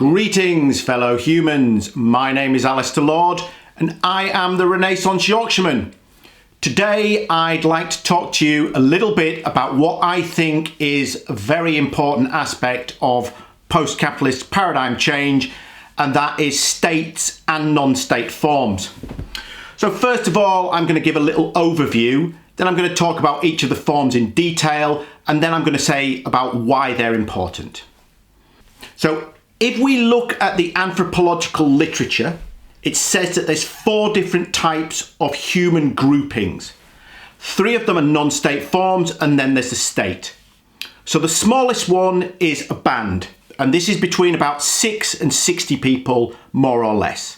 Greetings, fellow humans. My name is Alistair Lord and I am the Renaissance Yorkshireman. Today I'd like to talk to you a little bit about what I think is a very important aspect of post-capitalist paradigm change, and that is states and non-state forms. So first of all, I'm going to give a little overview, then I'm going to talk about each of the forms in detail, and then I'm going to say about why they're important. So if we look at the anthropological literature, it says that there's 4 different types of human groupings. 3 of them are non-state forms, and then there's the state. So the smallest one is a band, and this is between about 6 and 60 people, more or less.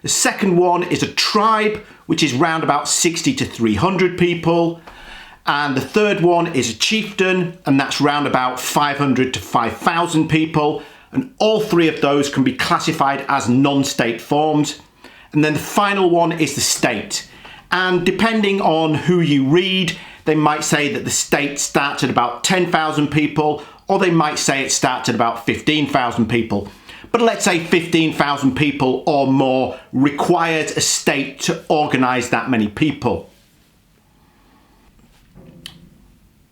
The second one is a tribe, which is round about 60 to 300 people. And the third one is a chieftain, and that's round about 500 to 5,000 people. And all 3 of those can be classified as non-state forms. And then the final one is the state. And depending on who you read, they might say that the state starts at about 10,000 people, or they might say it starts at about 15,000 people. But let's say 15,000 people or more requires a state to organise that many people.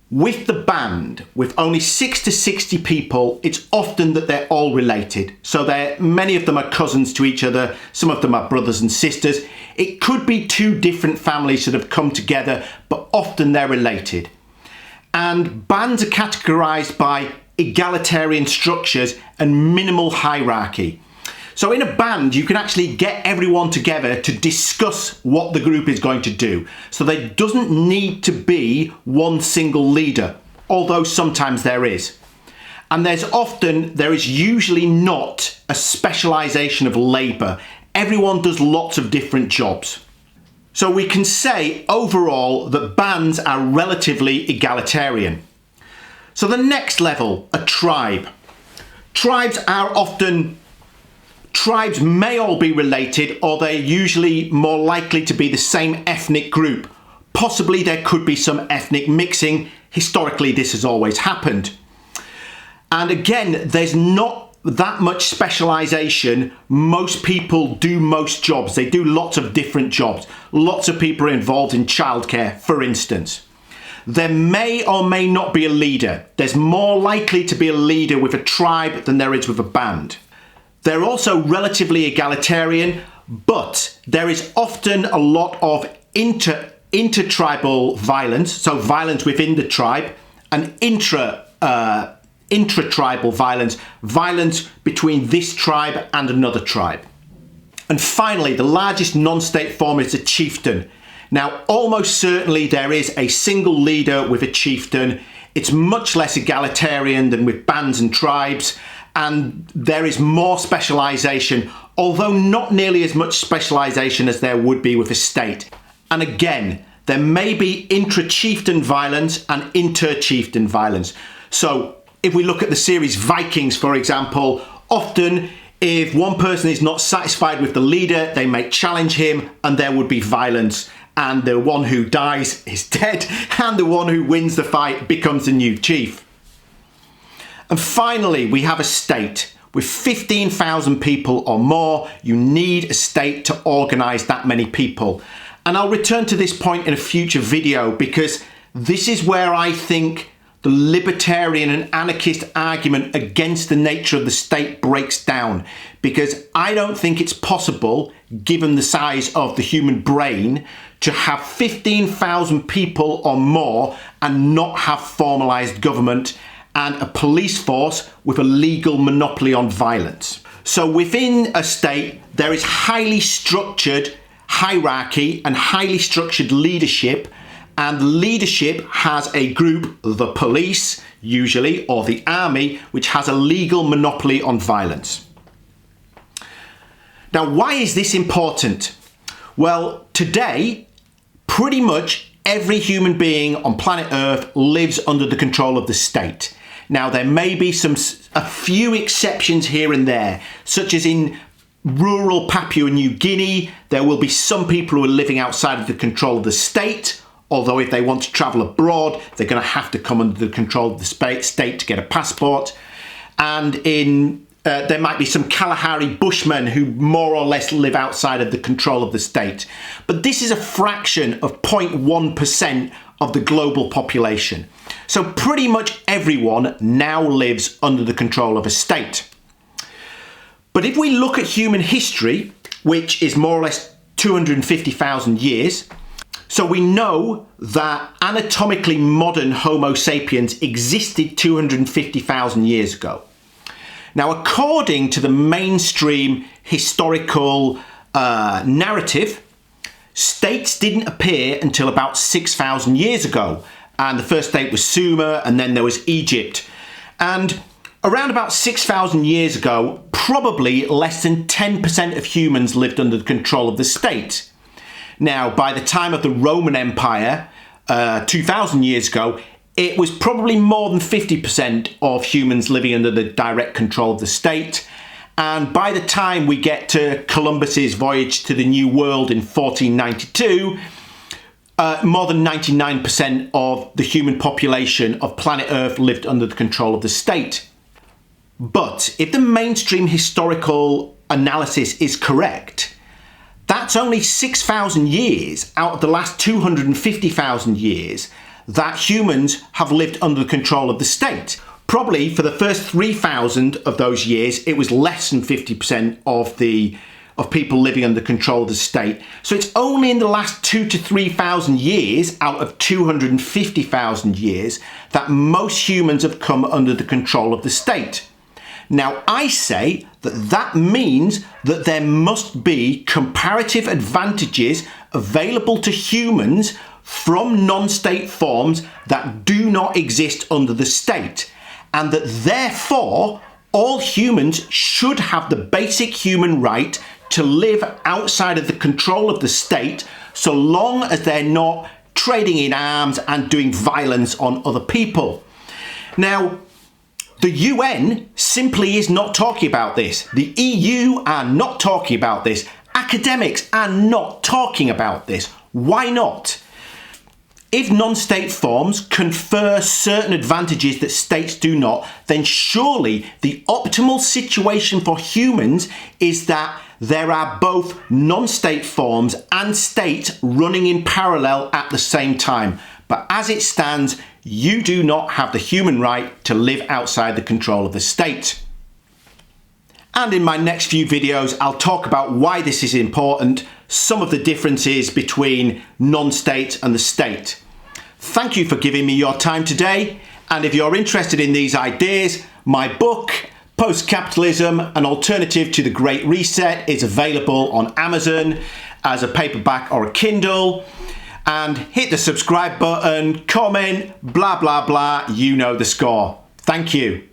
With the band, with only 6 to 60 people, it's often that they're all related. So many of them are cousins to each other, some of them are brothers and sisters. It could be 2 different families that have come together, but often they're related. And bands are categorised by egalitarian structures and minimal hierarchy. So in a band, you can actually get everyone together to discuss what the group is going to do. So there doesn't need to be one single leader, although sometimes there is. And there is usually not a specialisation of labour. Everyone does lots of different jobs. So we can say overall that bands are relatively egalitarian. So the next level, a tribe. Tribes may all be related, or they're usually more likely to be the same ethnic group. Possibly there could be some ethnic mixing. Historically, this has always happened. And again, there's not that much specialisation. Most people do most jobs. They do lots of different jobs. Lots of people are involved in childcare, for instance. There may or may not be a leader. There's more likely to be a leader with a tribe than there is with a band. They're also relatively egalitarian, but there is often a lot of intertribal violence, so violence within the tribe, and intratribal violence between this tribe and another tribe. And finally, the largest non-state form is a chieftain. Now, almost certainly there is a single leader with a chieftain. It's much less egalitarian than with bands and tribes, and there is more specialisation, although not nearly as much specialisation as there would be with a state. And again, there may be intra-chieftain violence and inter-chieftain violence. So if we look at the series Vikings, for example, often if one person is not satisfied with the leader, they may challenge him and there would be violence. And the one who dies is dead, and the one who wins the fight becomes the new chief. And finally, we have a state. With 15,000 people or more, you need a state to organise that many people. And I'll return to this point in a future video, because this is where I think the libertarian and anarchist argument against the nature of the state breaks down. Because I don't think it's possible, given the size of the human brain, to have 15,000 people or more and not have formalised government and a police force with a legal monopoly on violence. So within a state, there is highly structured hierarchy and highly structured leadership, and leadership has a group, the police usually, or the army, which has a legal monopoly on violence. Now, why is this important? Well, today, pretty much every human being on planet Earth lives under the control of the state. Now, there may be a few exceptions here and there, such as in rural Papua New Guinea, there will be some people who are living outside of the control of the state, although if they want to travel abroad, they're going to have to come under the control of the state to get a passport. And in there might be some Kalahari Bushmen who more or less live outside of the control of the state. But this is a fraction of 0.1% of the global population. So pretty much everyone now lives under the control of a state. But if we look at human history, which is more or less 250,000 years, so we know that anatomically modern Homo sapiens existed 250,000 years ago. Now, according to the mainstream historical narrative, states didn't appear until about 6,000 years ago. And the first state was Sumer, and then there was Egypt. And around about 6,000 years ago, probably less than 10% of humans lived under the control of the state. Now, by the time of the Roman Empire, 2,000 years ago, it was probably more than 50% of humans living under the direct control of the state. And by the time we get to Columbus's voyage to the New World in 1492, more than 99% of the human population of planet Earth lived under the control of the state. But if the mainstream historical analysis is correct, that's only 6,000 years out of the last 250,000 years that humans have lived under the control of the state. Probably for the first 3,000 of those years, it was less than 50% of people living under control of the state. So it's only in the last 2,000 to 3,000 years out of 250,000 years that most humans have come under the control of the state. Now, I say that that means that there must be comparative advantages available to humans from non-state forms that do not exist under the state, and that therefore all humans should have the basic human right to live outside of the control of the state, so long as they're not trading in arms and doing violence on other people. Now, the UN simply is not talking about this. The EU are not talking about this. Academics are not talking about this. Why not? If non-state forms confer certain advantages that states do not, then surely the optimal situation for humans is that there are both non-state forms and state running in parallel at the same time. But as it stands, you do not have the human right to live outside the control of the state. And in my next few videos, I'll talk about why this is important, some of the differences between non-state and the state. Thank you for giving me your time today. And if you're interested in these ideas, my book, Post-Capitalism, An Alternative to the Great Reset, is available on Amazon as a paperback or a Kindle. And hit the subscribe button, comment, blah, blah, blah. You know the score. Thank you.